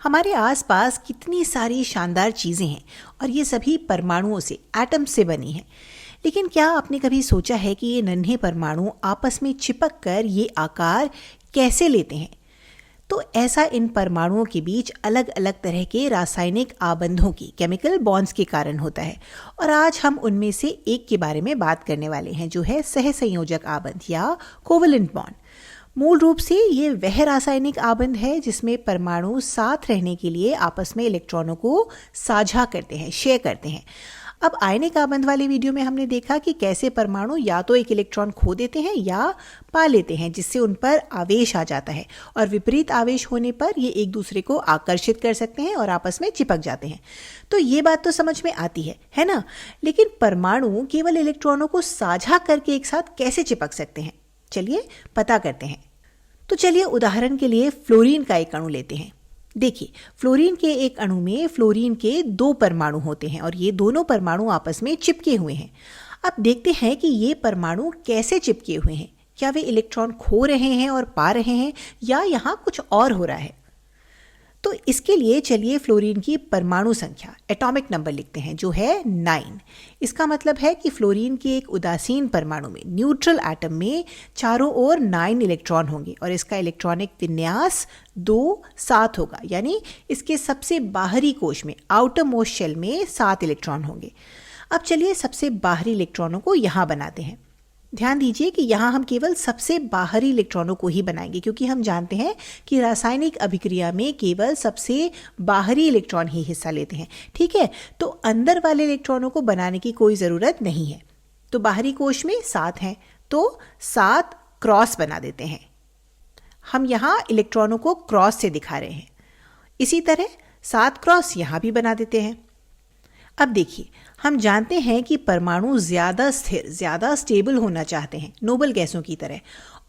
हमारे आसपास कितनी सारी शानदार चीज़ें हैं और ये सभी परमाणुओं से, एटम से बनी हैं। लेकिन क्या आपने कभी सोचा है कि ये नन्हे परमाणु आपस में चिपक कर ये आकार कैसे लेते हैं? तो ऐसा इन परमाणुओं के बीच अलग अलग तरह के रासायनिक आबंधों की, केमिकल बॉन्ड्स के कारण होता है। और आज हम उनमें से एक के बारे में बात करने वाले हैं, जो है सहसंयोजक आबंध या कोवलेंट बॉन्ड। मूल रूप से ये वह रासायनिक आबंध है जिसमें परमाणु साथ रहने के लिए आपस में इलेक्ट्रॉनों को साझा करते हैं, शेयर करते हैं। अब आयनिक आबंध वाले वीडियो में हमने देखा कि कैसे परमाणु या तो एक इलेक्ट्रॉन खो देते हैं या पा लेते हैं, जिससे उन पर आवेश आ जाता है और विपरीत आवेश होने पर ये एक दूसरे को आकर्षित कर सकते हैं और आपस में चिपक जाते हैं। तो ये बात तो समझ में आती है ना? लेकिन परमाणु केवल इलेक्ट्रॉनों को साझा करके एक साथ कैसे चिपक सकते हैं? चलिए पता करते हैं। तो चलिए उदाहरण के लिए फ्लोरीन का एक अणु लेते हैं। देखिए, फ्लोरीन के एक अणु में फ्लोरीन के 2 परमाणु होते हैं और ये दोनों परमाणु आपस में चिपके हुए हैं। अब देखते हैं कि ये परमाणु कैसे चिपके हुए हैं। क्या वे इलेक्ट्रॉन खो रहे हैं और पा रहे हैं या यहाँ कुछ और हो रहा है? तो इसके लिए चलिए फ्लोरीन की परमाणु संख्या, एटॉमिक नंबर लिखते हैं, जो है 9। इसका मतलब है कि फ्लोरीन के एक उदासीन परमाणु में, न्यूट्रल एटम में, चारों ओर 9 इलेक्ट्रॉन होंगे और इसका इलेक्ट्रॉनिक विन्यास 2-7 होगा। यानी इसके सबसे बाहरी कोश में, आउटर मोस्ट शेल में 7 इलेक्ट्रॉन होंगे। अब चलिए सबसे बाहरी इलेक्ट्रॉनों को यहाँ बनाते हैं। ध्यान दीजिए कि यहाँ हम केवल सबसे बाहरी इलेक्ट्रॉनों को ही बनाएंगे, क्योंकि हम जानते हैं कि रासायनिक अभिक्रिया में केवल सबसे बाहरी इलेक्ट्रॉन ही हिस्सा लेते हैं। ठीक है, तो अंदर वाले इलेक्ट्रॉनों को बनाने की कोई ज़रूरत नहीं है। तो बाहरी कोश में 7 हैं, तो 7 क्रॉस बना देते हैं। हम यहाँ इलेक्ट्रॉनों को क्रॉस से दिखा रहे हैं। इसी तरह 7 क्रॉस यहाँ भी बना देते हैं। अब देखिए, हम जानते हैं कि परमाणु ज़्यादा स्थिर, ज़्यादा स्टेबल होना चाहते हैं, नोबल गैसों की तरह,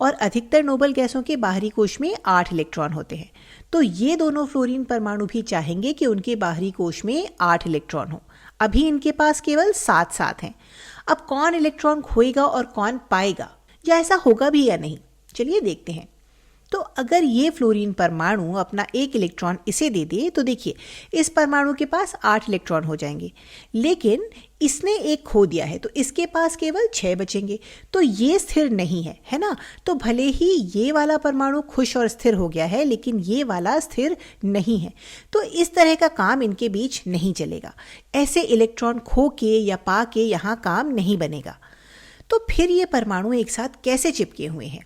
और अधिकतर नोबल गैसों के बाहरी कोश में 8 इलेक्ट्रॉन होते हैं। तो ये दोनों फ्लोरीन परमाणु भी चाहेंगे कि उनके बाहरी कोश में 8 इलेक्ट्रॉन हो। अभी इनके पास केवल 7-7 हैं। अब कौन इलेक्ट्रॉन खोएगा और कौन पाएगा, या ऐसा होगा भी या नहीं, चलिए देखते हैं। तो अगर ये फ्लोरीन परमाणु अपना एक इलेक्ट्रॉन इसे दे दे, तो देखिए इस परमाणु के पास 8 इलेक्ट्रॉन हो जाएंगे, लेकिन इसने एक खो दिया है तो इसके पास केवल 6 बचेंगे। तो ये स्थिर नहीं है ना? तो भले ही ये वाला परमाणु खुश और स्थिर हो गया है, लेकिन ये वाला स्थिर नहीं है। तो इस तरह का काम इनके बीच नहीं चलेगा। ऐसे इलेक्ट्रॉन खो के या पा के यहाँ काम नहीं बनेगा। तो फिर ये परमाणु एक साथ कैसे चिपके हुए हैं?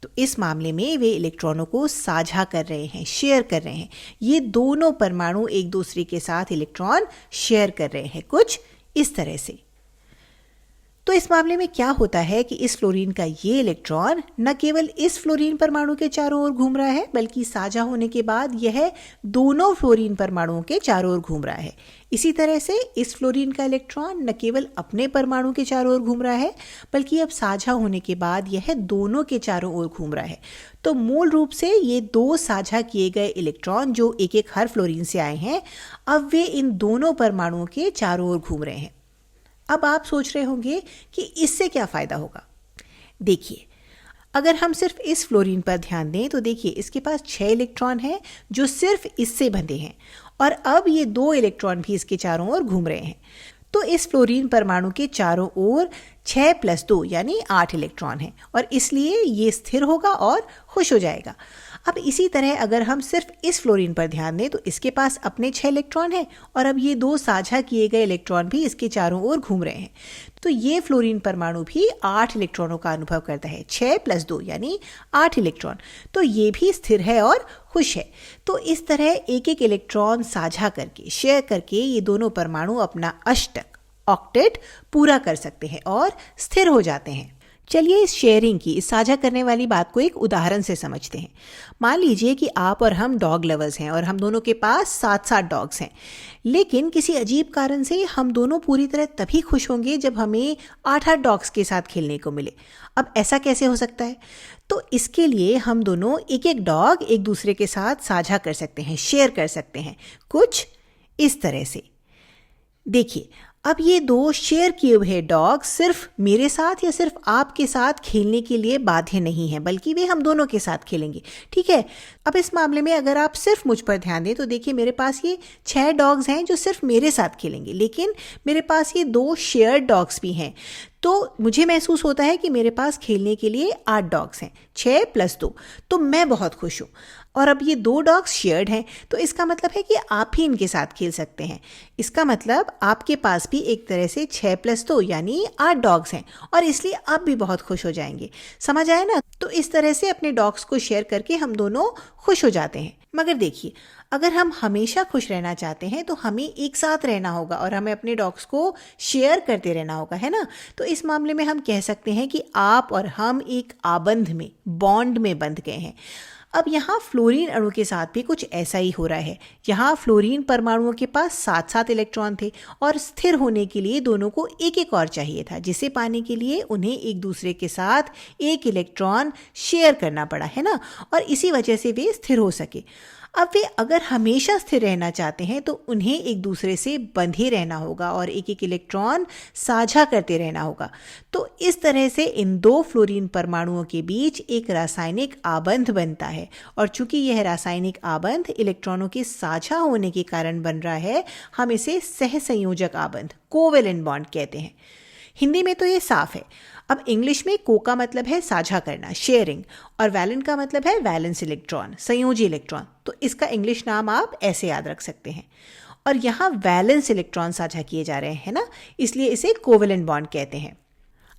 तो इस मामले में वे इलेक्ट्रॉनों को साझा कर रहे हैं, शेयर कर रहे हैं। ये दोनों परमाणु एक दूसरे के साथ इलेक्ट्रॉन शेयर कर रहे हैं, कुछ इस तरह से। तो इस मामले में क्या होता है कि इस फ्लोरीन का ये इलेक्ट्रॉन न केवल इस फ्लोरीन परमाणु के चारों ओर घूम रहा है, बल्कि साझा होने के बाद यह दोनों फ्लोरीन परमाणुओं के चारों ओर घूम रहा है। इसी तरह से इस फ्लोरीन का इलेक्ट्रॉन न केवल अपने परमाणु के चारों ओर घूम रहा है, बल्कि अब साझा होने के बाद यह दोनों के चारों ओर घूम रहा है। तो मूल रूप से ये 2 साझा किए गए इलेक्ट्रॉन जो एक एक हर फ्लोरीन से आए हैं, अब वे इन दोनों परमाणुओं के चारों ओर घूम रहे हैं। अब आप सोच रहे होंगे कि इससे क्या फ़ायदा होगा। देखिए, अगर हम सिर्फ इस फ्लोरीन पर ध्यान दें तो देखिए इसके पास 6 इलेक्ट्रॉन हैं जो सिर्फ इससे बंधे हैं, और अब ये 2 इलेक्ट्रॉन भी इसके चारों ओर घूम रहे हैं। तो इस फ्लोरीन परमाणु के चारों ओर 6 + 2 यानी 8 इलेक्ट्रॉन हैं, और इसलिए ये स्थिर होगा और खुश हो जाएगा। अब इसी तरह अगर हम सिर्फ इस फ्लोरीन पर ध्यान दें तो इसके पास अपने 6 इलेक्ट्रॉन हैं, और अब ये 2 साझा किए गए इलेक्ट्रॉन भी इसके चारों ओर घूम रहे हैं। तो ये फ्लोरीन परमाणु भी 8 इलेक्ट्रॉनों का अनुभव करता है, 6 + 2 यानी 8 इलेक्ट्रॉन। तो ये भी स्थिर है और खुश है। तो इस तरह एक एक इलेक्ट्रॉन साझा करके, शेयर करके ये दोनों परमाणु अपना अष्टक, ऑक्टेट पूरा कर सकते हैं और स्थिर हो जाते हैं। चलिए इस शेयरिंग की, इस साझा करने वाली बात को एक उदाहरण से समझते हैं। मान लीजिए कि आप और हम डॉग लवर्स हैं और हम दोनों के पास 7-7 डॉग्स हैं, लेकिन किसी अजीब कारण से हम दोनों पूरी तरह तभी खुश होंगे जब हमें 8-8 डॉग्स के साथ खेलने को मिले। अब ऐसा कैसे हो सकता है? तो इसके लिए हम दोनों एक एक डॉग एक दूसरे के साथ साझा कर सकते हैं, शेयर कर सकते हैं, कुछ इस तरह से। देखिए, अब ये दो शेयर किए हुए डॉग सिर्फ मेरे साथ या सिर्फ आपके साथ खेलने के लिए बाध्य नहीं है, बल्कि वे हम दोनों के साथ खेलेंगे। ठीक है, अब इस मामले में अगर आप सिर्फ मुझ पर ध्यान दें तो देखिए मेरे पास ये 6 डॉग्स हैं जो सिर्फ मेरे साथ खेलेंगे, लेकिन मेरे पास ये 2 शेयर्ड डॉग्स भी हैं। तो मुझे महसूस होता है कि मेरे पास खेलने के लिए 8 डॉग्स हैं, 6 + 2, तो मैं बहुत खुश हूँ। और अब ये 2 डॉग्स शेयर्ड हैं, तो इसका मतलब है कि आप ही इनके साथ खेल सकते हैं। इसका मतलब आपके पास भी एक तरह से 6 + 2 यानी 8 डॉग्स हैं, और इसलिए आप भी बहुत खुश हो जाएंगे। समझ आया ना? तो इस तरह से अपने डॉग्स को शेयर करके हम दोनों खुश हो जाते हैं। मगर देखिए, अगर हम हमेशा खुश रहना चाहते हैं तो हमें एक साथ रहना होगा और हमें अपने डॉग्स को शेयर करते रहना होगा, है ना? तो इस मामले में हम कह सकते हैं कि आप और हम एक आबंध में, बॉन्ड में बंध गए हैं। अब यहाँ फ्लोरीन अणु के साथ भी कुछ ऐसा ही हो रहा है। यहाँ फ्लोरीन परमाणुओं के पास 7-7 इलेक्ट्रॉन थे और स्थिर होने के लिए दोनों को एक एक और चाहिए था, जिसे पाने के लिए उन्हें एक दूसरे के साथ एक इलेक्ट्रॉन शेयर करना पड़ा, है ना? और इसी वजह से वे स्थिर हो सके। अब वे अगर हमेशा स्थिर रहना चाहते हैं तो उन्हें एक दूसरे से बंधे रहना होगा और एक एक इलेक्ट्रॉन साझा करते रहना होगा। तो इस तरह से इन 2 फ्लोरीन परमाणुओं के बीच एक रासायनिक आबंध बनता है, और चूंकि यह रासायनिक आबंध इलेक्ट्रॉनों के साझा होने के कारण बन रहा है, हम इसे सहसंयोजक आबंध, कोवेलेंट बॉन्ड कहते हैं। हिंदी में तो ये साफ है। अब इंग्लिश में को का मतलब है साझा करना, शेयरिंग, और वैलेंट का मतलब है वैलेंस इलेक्ट्रॉन, संयोजी इलेक्ट्रॉन। तो इसका इंग्लिश नाम आप ऐसे याद रख सकते हैं। और यहाँ वैलेंस इलेक्ट्रॉन साझा किए जा रहे हैं ना, इसलिए इसे कोवेलेंट बॉन्ड कहते हैं।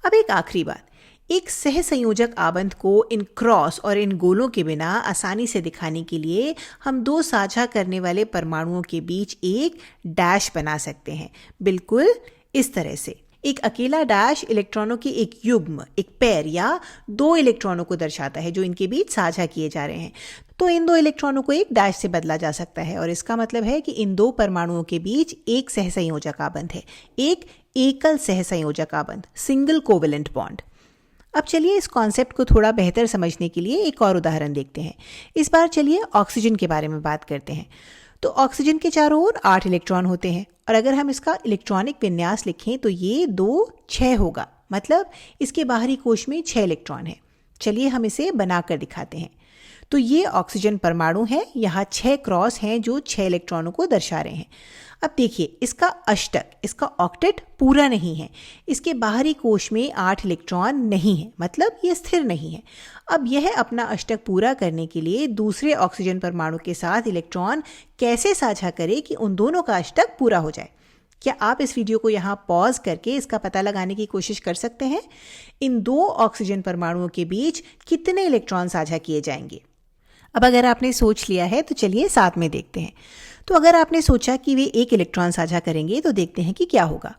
अब एक आखिरी बात, एक सहसंयोजक आबंध को इन क्रॉस और इन गोलों के बिना आसानी से दिखाने के लिए हम 2 साझा करने वाले परमाणुओं के बीच एक डैश बना सकते हैं, बिल्कुल इस तरह से। एक अकेला डैश इलेक्ट्रॉनों के एक युग्म, एक पेयर या 2 इलेक्ट्रॉनों को दर्शाता है जो इनके बीच साझा किए जा रहे हैं। तो इन 2 इलेक्ट्रॉनों को एक डैश से बदला जा सकता है, और इसका मतलब है कि इन 2 परमाणुओं के बीच एक सहसंयोजक आबंध है, एक एकल सहसंयोजक आबंध, सिंगल कोवेलेंट बॉन्ड। अब चलिए इस कॉन्सेप्ट को थोड़ा बेहतर समझने के लिए एक और उदाहरण देखते हैं। इस बार चलिए ऑक्सीजन के बारे में बात करते हैं। तो ऑक्सीजन के चारों ओर 8 इलेक्ट्रॉन होते हैं, और अगर हम इसका इलेक्ट्रॉनिक विन्यास लिखें तो ये 2 6 होगा, मतलब इसके बाहरी कोश में 6 इलेक्ट्रॉन है। चलिए हम इसे बनाकर दिखाते हैं। तो ये ऑक्सीजन परमाणु है, यहाँ 6 क्रॉस हैं जो 6 इलेक्ट्रॉनों को दर्शा रहे हैं। अब देखिए, इसका अष्टक, इसका ऑक्टेट पूरा नहीं है, इसके बाहरी कोश में 8 इलेक्ट्रॉन नहीं है, मतलब ये स्थिर नहीं है। अब यह अपना अष्टक पूरा करने के लिए दूसरे ऑक्सीजन परमाणु के साथ इलेक्ट्रॉन कैसे साझा करे कि उन दोनों का अष्टक पूरा हो जाए। क्या आप इस वीडियो को यहाँ पॉज करके इसका पता लगाने की कोशिश कर सकते हैं? इन 2 ऑक्सीजन परमाणुओं के बीच कितने इलेक्ट्रॉन साझा किए जाएंगे? अब अगर आपने सोच लिया है तो चलिए साथ में देखते हैं। तो अगर आपने सोचा कि वे एक इलेक्ट्रॉन साझा करेंगे तो देखते हैं कि क्या होगा।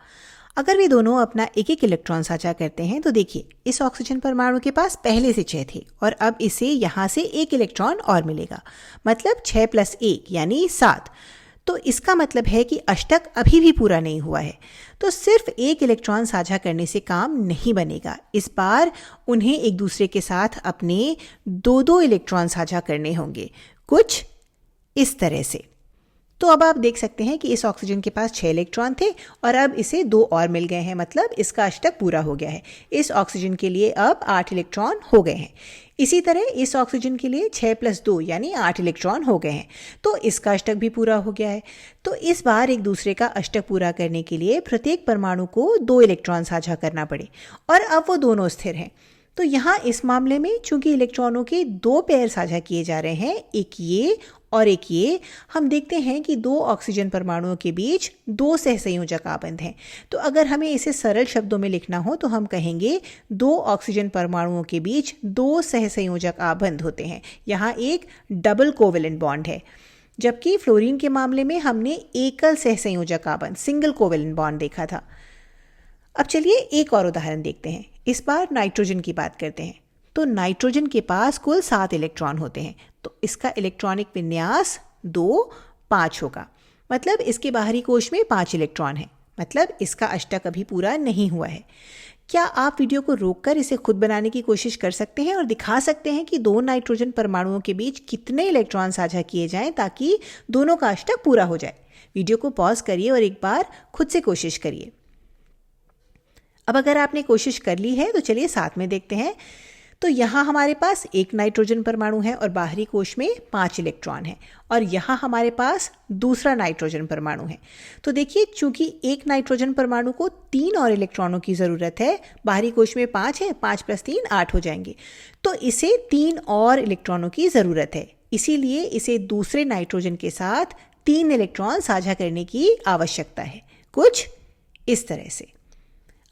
अगर वे दोनों अपना एक एक इलेक्ट्रॉन साझा करते हैं तो देखिए, इस ऑक्सीजन परमाणु के पास पहले से 6 थे और अब इसे यहाँ से एक इलेक्ट्रॉन और मिलेगा, मतलब 6 + 1 यानी 7। तो इसका मतलब है कि अष्टक अभी भी पूरा नहीं हुआ है। तो सिर्फ एक इलेक्ट्रॉन साझा करने से काम नहीं बनेगा। इस बार उन्हें एक दूसरे के साथ अपने 2-2 इलेक्ट्रॉन साझा करने होंगे, कुछ इस तरह से। तो अब आप देख सकते हैं कि इस ऑक्सीजन के पास 6 इलेक्ट्रॉन थे और अब इसे 2 और मिल गए हैं, मतलब इसका अष्टक पूरा हो गया है। इस ऑक्सीजन के लिए अब 8 इलेक्ट्रॉन हो गए हैं। इसी तरह इस ऑक्सीजन के लिए 6 + 2 यानी 8 इलेक्ट्रॉन हो गए हैं, तो इसका अष्टक भी पूरा हो गया है। तो इस बार एक दूसरे का अष्टक पूरा करने के लिए प्रत्येक परमाणु को 2 इलेक्ट्रॉन साझा करना पड़े, और अब वो दोनों स्थिर हैं। तो यहाँ इस मामले में चूंकि इलेक्ट्रॉनों के 2 पेयर साझा किए जा रहे हैं, एक ये और एक ये, हम देखते हैं कि 2 ऑक्सीजन परमाणुओं के बीच 2 सहसंयोजक आबंध हैं। तो अगर हमें इसे सरल शब्दों में लिखना हो तो हम कहेंगे 2 ऑक्सीजन परमाणुओं के बीच 2 सहसंयोजक आबंध होते हैं। यहाँ एक डबल कोवेलेंट बॉन्ड है, जबकि फ्लोरीन के मामले में हमने एकल सहसंयोजक आबंध, सिंगल कोवेलेंट बॉन्ड देखा था। अब चलिए एक और उदाहरण देखते हैं। इस बार नाइट्रोजन की बात करते हैं। तो नाइट्रोजन के पास कुल 7 इलेक्ट्रॉन होते हैं, तो इसका इलेक्ट्रॉनिक विन्यास 2-5 होगा, मतलब इसके बाहरी कोश में 5 इलेक्ट्रॉन है, मतलब इसका अष्टक अभी पूरा नहीं हुआ है। क्या आप वीडियो को रोककर इसे खुद बनाने की कोशिश कर सकते हैं और दिखा सकते हैं कि दो नाइट्रोजन परमाणुओं के बीच कितने इलेक्ट्रॉन साझा किए जाएं ताकि दोनों का अष्टक पूरा हो जाए? वीडियो को पॉज करिए और एक बार खुद से कोशिश करिए। अब अगर आपने कोशिश कर ली है तो चलिए साथ में देखते हैं। तो यहाँ हमारे पास एक नाइट्रोजन परमाणु है और बाहरी कोश में 5 इलेक्ट्रॉन है, और यहाँ हमारे पास दूसरा नाइट्रोजन परमाणु है। तो देखिए, चूंकि एक नाइट्रोजन परमाणु को 3 और इलेक्ट्रॉनों की ज़रूरत है, बाहरी कोश में 5 है, 5 + 3 8 हो जाएंगे, तो इसे 3 और इलेक्ट्रॉनों की ज़रूरत है। इसीलिए इसे दूसरे नाइट्रोजन के साथ 3 इलेक्ट्रॉन साझा करने की आवश्यकता है, कुछ इस तरह से।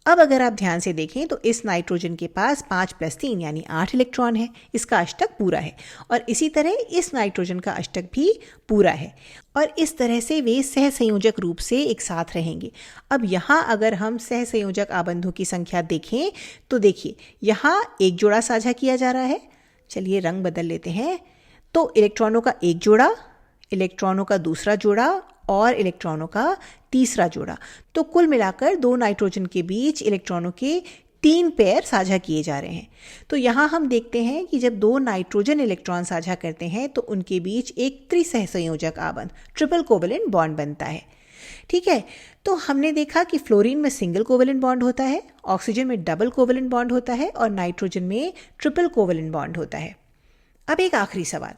अब अगर आप ध्यान से देखें तो इस नाइट्रोजन के पास 5 + 3 यानी 8 इलेक्ट्रॉन है, इसका अष्टक पूरा है, और इसी तरह इस नाइट्रोजन का अष्टक भी पूरा है, और इस तरह से वे सहसंयोजक रूप से एक साथ रहेंगे। अब यहाँ अगर हम सहसंयोजक आबंधों की संख्या देखें तो देखिए, यहाँ एक जोड़ा साझा किया जा रहा है। चलिए रंग बदल लेते हैं। तो इलेक्ट्रॉनों का एक जोड़ा, इलेक्ट्रॉनों का दूसरा जोड़ा और इलेक्ट्रॉनों का तीसरा जोड़ा, तो कुल मिलाकर 2 नाइट्रोजन के बीच इलेक्ट्रॉनों के 3 पेयर साझा किए जा रहे हैं। तो यहाँ हम देखते हैं कि जब 2 नाइट्रोजन इलेक्ट्रॉन साझा करते हैं तो उनके बीच एक त्रिसहसंयोजक आबंध, ट्रिपल कोवेलेंट बॉन्ड बनता है। ठीक है, तो हमने देखा कि फ्लोरीन में सिंगल कोवेलेंट बॉन्ड होता है, ऑक्सीजन में डबल कोवेलेंट बॉन्ड होता है और नाइट्रोजन में ट्रिपल कोवेलेंट बॉन्ड होता है। अब एक आखिरी सवाल,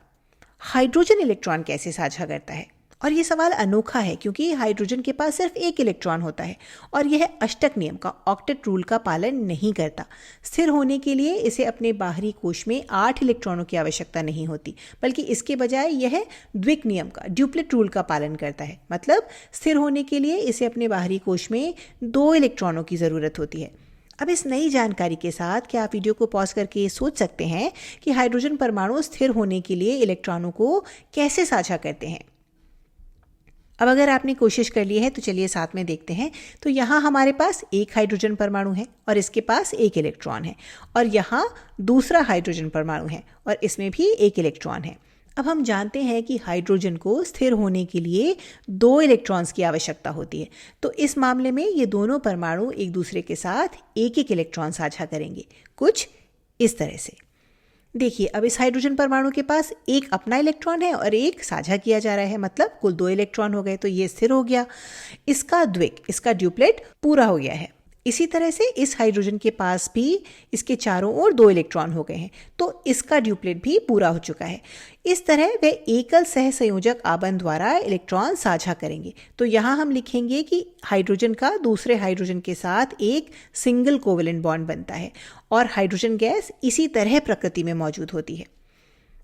हाइड्रोजन इलेक्ट्रॉन कैसे साझा करता है? और ये सवाल अनोखा है क्योंकि हाइड्रोजन के पास सिर्फ एक इलेक्ट्रॉन होता है और यह अष्टक नियम का, ऑक्टेट रूल का पालन नहीं करता। स्थिर होने के लिए इसे अपने बाहरी कोश में 8 इलेक्ट्रॉनों की आवश्यकता नहीं होती, बल्कि इसके बजाय यह द्विक नियम का, ड्यूप्लेट रूल का पालन करता है। मतलब स्थिर होने के लिए इसे अपने बाहरी कोश में 2 इलेक्ट्रॉनों की ज़रूरत होती है। अब इस नई जानकारी के साथ क्या आप वीडियो को पॉज करके सोच सकते हैं कि हाइड्रोजन परमाणु स्थिर होने के लिए इलेक्ट्रॉनों को कैसे साझा करते हैं? अब अगर आपने कोशिश कर ली है तो चलिए साथ में देखते हैं। तो यहाँ हमारे पास एक हाइड्रोजन परमाणु है और इसके पास एक इलेक्ट्रॉन है, और यहाँ दूसरा हाइड्रोजन परमाणु है और इसमें भी एक इलेक्ट्रॉन है। अब हम जानते हैं कि हाइड्रोजन को स्थिर होने के लिए 2 इलेक्ट्रॉन्स की आवश्यकता होती है, तो इस मामले में ये दोनों परमाणु एक दूसरे के साथ एक एक इलेक्ट्रॉन साझा करेंगे, कुछ इस तरह से। देखिए, अब इस हाइड्रोजन परमाणु के पास एक अपना इलेक्ट्रॉन है और एक साझा किया जा रहा है, मतलब कुल 2 इलेक्ट्रॉन हो गए, तो ये स्थिर हो गया। इसका द्विक, इसका ड्यूप्लेट पूरा हो गया है। इसी तरह से इस हाइड्रोजन के पास भी इसके चारों ओर 2 इलेक्ट्रॉन हो गए हैं, तो इसका ड्यूप्लेट भी पूरा हो चुका है। इस तरह वे एकल सहसंयोजक आबंध द्वारा इलेक्ट्रॉन साझा करेंगे। तो यहाँ हम लिखेंगे कि हाइड्रोजन का दूसरे हाइड्रोजन के साथ एक सिंगल कोवेलेंट बॉन्ड बनता है और हाइड्रोजन गैस इसी तरह प्रकृति में मौजूद होती है।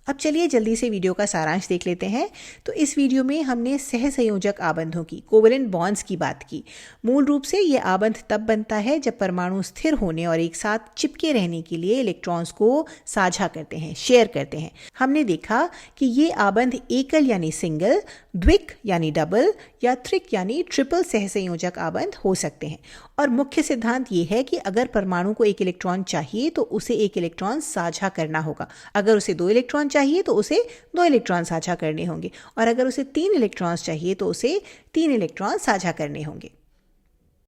अब चलिए जल्दी से वीडियो का सारांश देख लेते हैं। तो इस वीडियो में हमने सहसंयोजक आबंधों की, कोवेलेंट बॉन्ड्स की बात की। मूल रूप से ये आबंध तब बनता है जब परमाणु स्थिर होने और एक साथ चिपके रहने के लिए इलेक्ट्रॉन्स को साझा करते हैं, शेयर करते हैं। हमने देखा कि ये आबंध एकल यानी सिंगल, द्विक यानी डबल या त्रिक यानी ट्रिपल सहसंयोजक आबंध हो सकते हैं। और मुख्य सिद्धांत ये है कि अगर परमाणु को एक इलेक्ट्रॉन चाहिए तो उसे एक इलेक्ट्रॉन साझा करना होगा, अगर उसे 2 इलेक्ट्रॉन चाहिए तो उसे 2 इलेक्ट्रॉन साझा करने होंगे, और अगर उसे 3 इलेक्ट्रॉन्स चाहिए तो उसे 3 इलेक्ट्रॉन साझा करने होंगे।